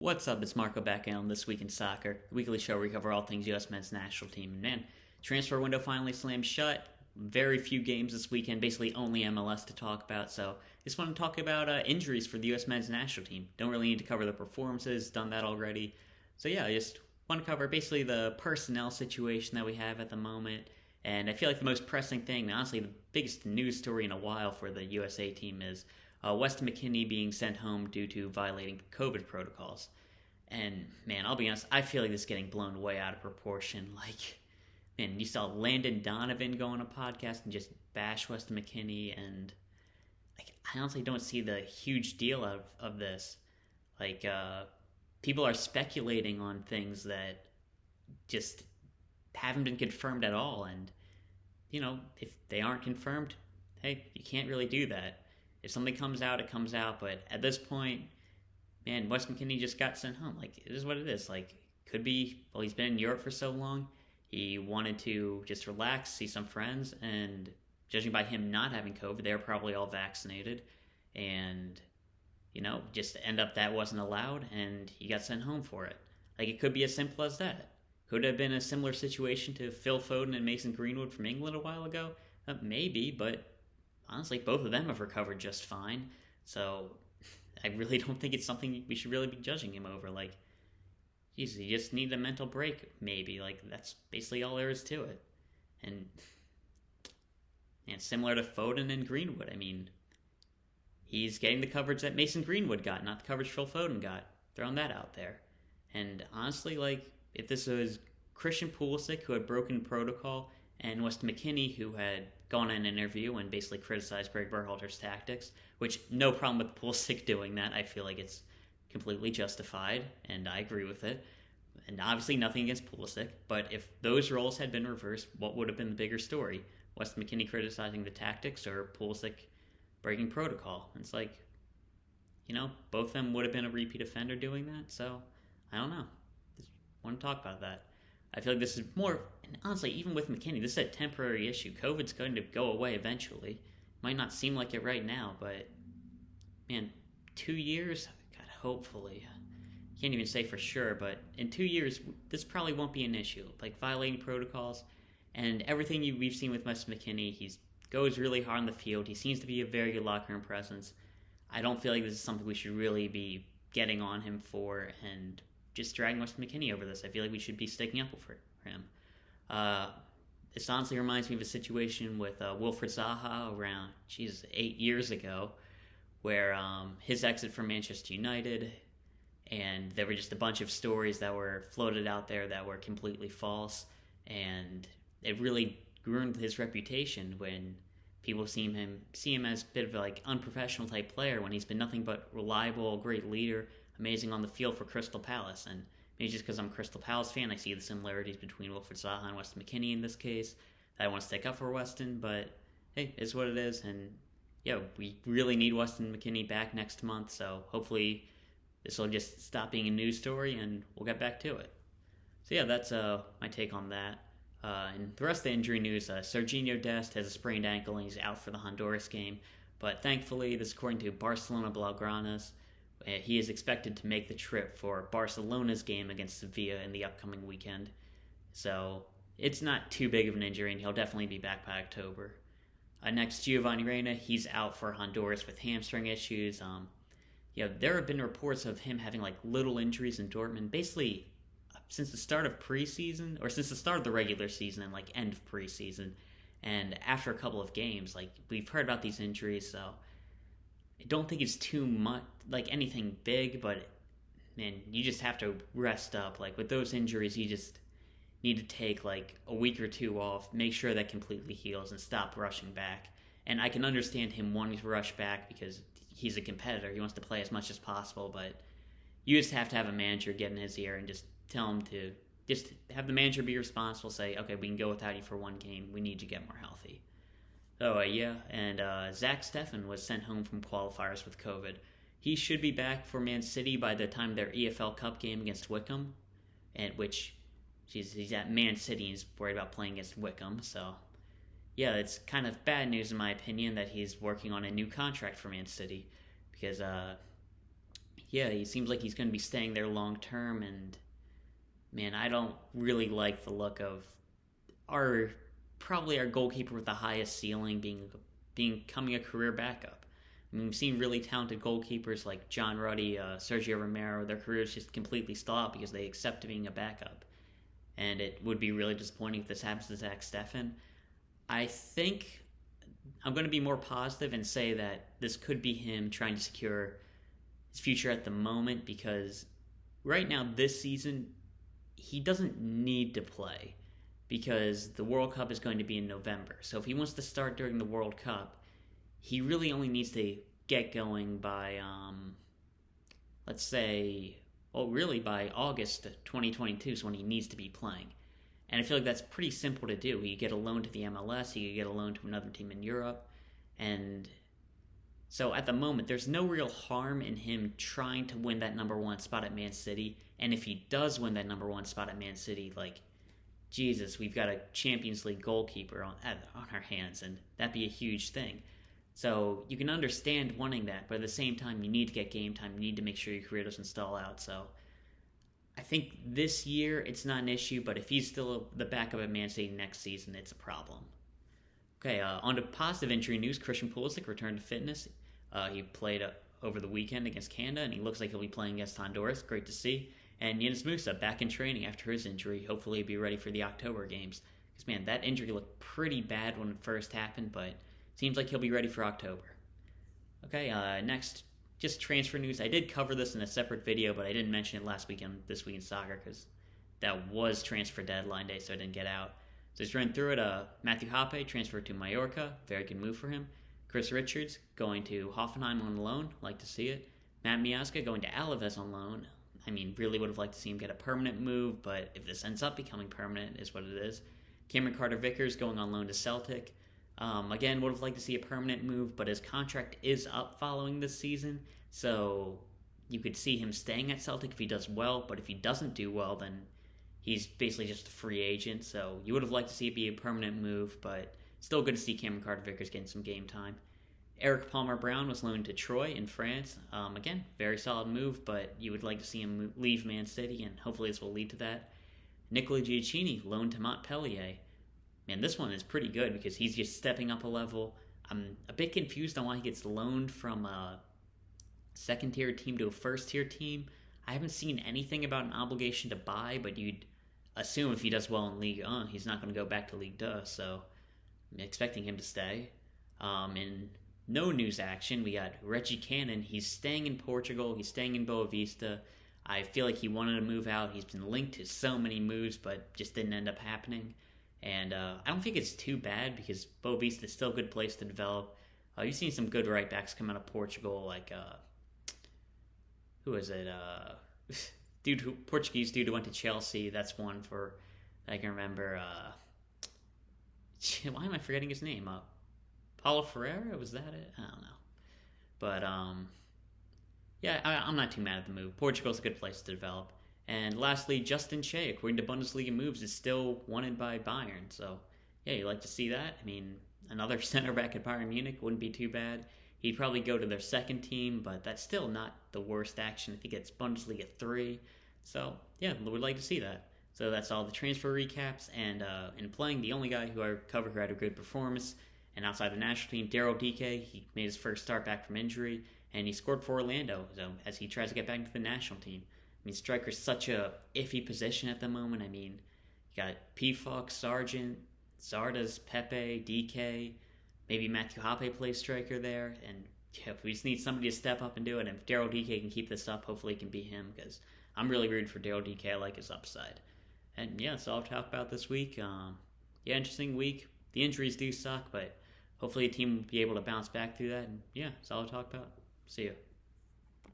What's up? It's Marco back in on This Week in Soccer, the weekly show where we cover all things U.S. men's national team. And man, transfer window finally slammed shut. Very few games this weekend, basically only MLS to talk about. So just want to talk about injuries for the U.S. men's national team. Don't really need to cover the performances, done that already. So yeah, I just want to cover basically the personnel situation that we have at the moment. And I feel like the most pressing thing, honestly, the biggest news story in a while for the USA team is Weston McKennie being sent home due to violating COVID protocols. And man, I'll be honest, I feel like this is getting blown way out of proportion. Like, man, you saw Landon Donovan go on a podcast and just bash Weston McKennie, and like, I honestly don't see the huge deal of this. Like, people are speculating on things that just haven't been confirmed at all, and if they aren't confirmed, hey, you can't really do that. If something comes out, it comes out. But at this point, man, Weston McKennie just got sent home. Like, it is what it is. Like, could be, well, he's been in Europe for so long. He wanted to just relax, see some friends, and judging by him not having COVID, they were probably all vaccinated. And, just end up that wasn't allowed, and he got sent home for it. Like, it could be as simple as that. Could have been a similar situation to Phil Foden and Mason Greenwood from England a while ago. Maybe, but honestly, both of them have recovered just fine. So I really don't think it's something we should really be judging him over. Like, geez, you just need a mental break, maybe. Like, that's basically all there is to it. And similar to Foden and Greenwood, I mean, he's getting the coverage that Mason Greenwood got, not the coverage Phil Foden got. Throwing that out there. And honestly, like, if this was Christian Pulisic, who had broken protocol, and Weston McKennie, who had gone in an interview and basically criticized Greg Berhalter's tactics, which no problem with Pulisic doing that. I feel like it's completely justified, and I agree with it. And obviously nothing against Pulisic, but if those roles had been reversed, what would have been the bigger story? Weston McKennie criticizing the tactics or Pulisic breaking protocol? It's like, both of them would have been a repeat offender doing that, so I don't know. Just want to talk about that. I feel like this is more, and honestly, even with McKennie, this is a temporary issue. COVID's going to go away eventually. Might not seem like it right now, but man, 2 years? God, hopefully. Can't even say for sure, but in 2 years, this probably won't be an issue. Like, violating protocols and everything we've seen with Weston McKennie, he goes really hard on the field. He seems to be a very good locker room presence. I don't feel like this is something we should really be getting on him for and just dragging Weston McKennie over this. I feel like we should be sticking up for him. This honestly reminds me of a situation with Wilfried Zaha around, 8 years ago, where his exit from Manchester United, and there were just a bunch of stories that were floated out there that were completely false, and it really ruined his reputation when people see him as a bit of a, like, unprofessional type player when he's been nothing but reliable, great leader, amazing on the field for Crystal Palace. And maybe just because I'm a Crystal Palace fan, I see the similarities between Wilfried Zaha and Weston McKennie in this case. I want to stick up for Weston, but hey, it's what it is. And yeah, we really need Weston McKennie back next month, so hopefully this will just stop being a news story and we'll get back to it. So yeah, that's my take on that. And the rest of the injury news, Sergiño Dest has a sprained ankle and he's out for the Honduras game. But thankfully, this is according to Barcelona Blaugranas, he is expected to make the trip for Barcelona's game against Sevilla in the upcoming weekend. So it's not too big of an injury, and he'll definitely be back by October. Next, Gio Reyna, he's out for Honduras with hamstring issues. There have been reports of him having like little injuries in Dortmund, basically since the start of preseason, or since the start of the regular season and like end of preseason. And after a couple of games, like, we've heard about these injuries, so I don't think it's too much, like, anything big, but, man, you just have to rest up. Like, with those injuries, you just need to take, like, a week or two off, make sure that completely heals, and stop rushing back. And I can understand him wanting to rush back because he's a competitor. He wants to play as much as possible, but you just have to have a manager get in his ear and just tell him to just have the manager be responsible, say, okay, we can go without you for one game. We need you to get more healthy. So, and Zack Steffen was sent home from qualifiers with COVID. He should be back for Man City by the time their EFL Cup game against Wickham, he's at Man City and he's worried about playing against Wickham. So, yeah, it's kind of bad news in my opinion that he's working on a new contract for Man City because yeah, he seems like he's going to be staying there long term. And man, I don't really like the look of our goalkeeper with the highest ceiling becoming a career backup. I mean, we've seen really talented goalkeepers like John Ruddy, Sergio Romero. Their careers just completely stop because they accept being a backup. And it would be really disappointing if this happens to Zack Steffen. I think I'm going to be more positive and say that this could be him trying to secure his future at the moment, because right now, this season, he doesn't need to play because the World Cup is going to be in November. So if he wants to start during the World Cup, he really only needs to get going by, let's say, really by August 2022 is when he needs to be playing. And I feel like that's pretty simple to do. He could get a loan to the MLS, he could get a loan to another team in Europe. And so at the moment, there's no real harm in him trying to win that number one spot at Man City. And if he does win that number one spot at Man City, like, Jesus, we've got a Champions League goalkeeper on our hands, and that'd be a huge thing. So you can understand wanting that, but at the same time, you need to get game time. You need to make sure your career doesn't stall out. So I think this year it's not an issue, but if he's still the backup at Man City next season, it's a problem. Okay, on to positive injury news. Christian Pulisic returned to fitness. He played over the weekend against Canada, and he looks like he'll be playing against Honduras. Great to see. And Yunus Musa back in training after his injury. Hopefully he'll be ready for the October games. Because, man, that injury looked pretty bad when it first happened, but seems like he'll be ready for October. Okay, next, just transfer news. I did cover this in a separate video, but I didn't mention it last week on This Week in Soccer because that was transfer deadline day, so I didn't get out. So just run through it. Matthew Hoppe transferred to Mallorca. Very good move for him. Chris Richards going to Hoffenheim on loan. Like to see it. Matt Miazga going to Alavés on loan. I mean, really would have liked to see him get a permanent move, but if this ends up becoming permanent, is what it is. Cameron Carter-Vickers going on loan to Celtic. Again, would have liked to see a permanent move, but his contract is up following this season, so you could see him staying at Celtic if he does well, but if he doesn't do well, then he's basically just a free agent, so you would have liked to see it be a permanent move, but still good to see Cameron Carter-Vickers getting some game time. Erik Palmer-Brown was loaned to Troyes in France. Again, very solid move, but you would like to see him leave Man City, and hopefully this will lead to that. Nicola Giacchini loaned to Montpellier. Man, this one is pretty good because he's just stepping up a level. I'm a bit confused on why he gets loaned from a second-tier team to a first-tier team. I haven't seen anything about an obligation to buy, but you'd assume if he does well in Ligue 1, he's not going to go back to Ligue 2, so I'm expecting him to stay. In no news action, we got Reggie Cannon. He's staying in Portugal. He's staying in Boavista. I feel like he wanted to move out. He's been linked to so many moves, but just didn't end up happening. And I don't think it's too bad because Boavista is still a good place to develop. You've seen some good right backs come out of Portugal, like who is it? Portuguese dude who went to Chelsea. That's one for I can remember. Why am I forgetting his name? Paulo Ferreira? Was that it? I don't know. But yeah, I'm not too mad at the move. Portugal's a good place to develop. And lastly, Justin Che, according to Bundesliga Moves, is still wanted by Bayern. So, yeah, you like to see that. I mean, another center back at Bayern Munich wouldn't be too bad. He'd probably go to their second team, but that's still not the worst action. I think it's Bundesliga 3. So, yeah, we'd like to see that. So that's all the transfer recaps. And in playing, the only guy who I covered who had a good performance, and outside the national team, Daryl Dike, he made his first start back from injury, and he scored for Orlando as he tries to get back into the national team. I mean, striker's such a iffy position at the moment. I mean, you got Pefok, Sargent, Zardes, Pepe, DK, maybe Matthew Hoppe plays striker there. And yeah, we just need somebody to step up and do it. And if Daryl Dike can keep this up, hopefully it can be him because I'm really rooting for Daryl Dike. I like his upside. And yeah, that's all I'll talk about this week. Yeah, interesting week. The injuries do suck, but hopefully a team will be able to bounce back through that. And yeah, that's all I'll talk about. See ya.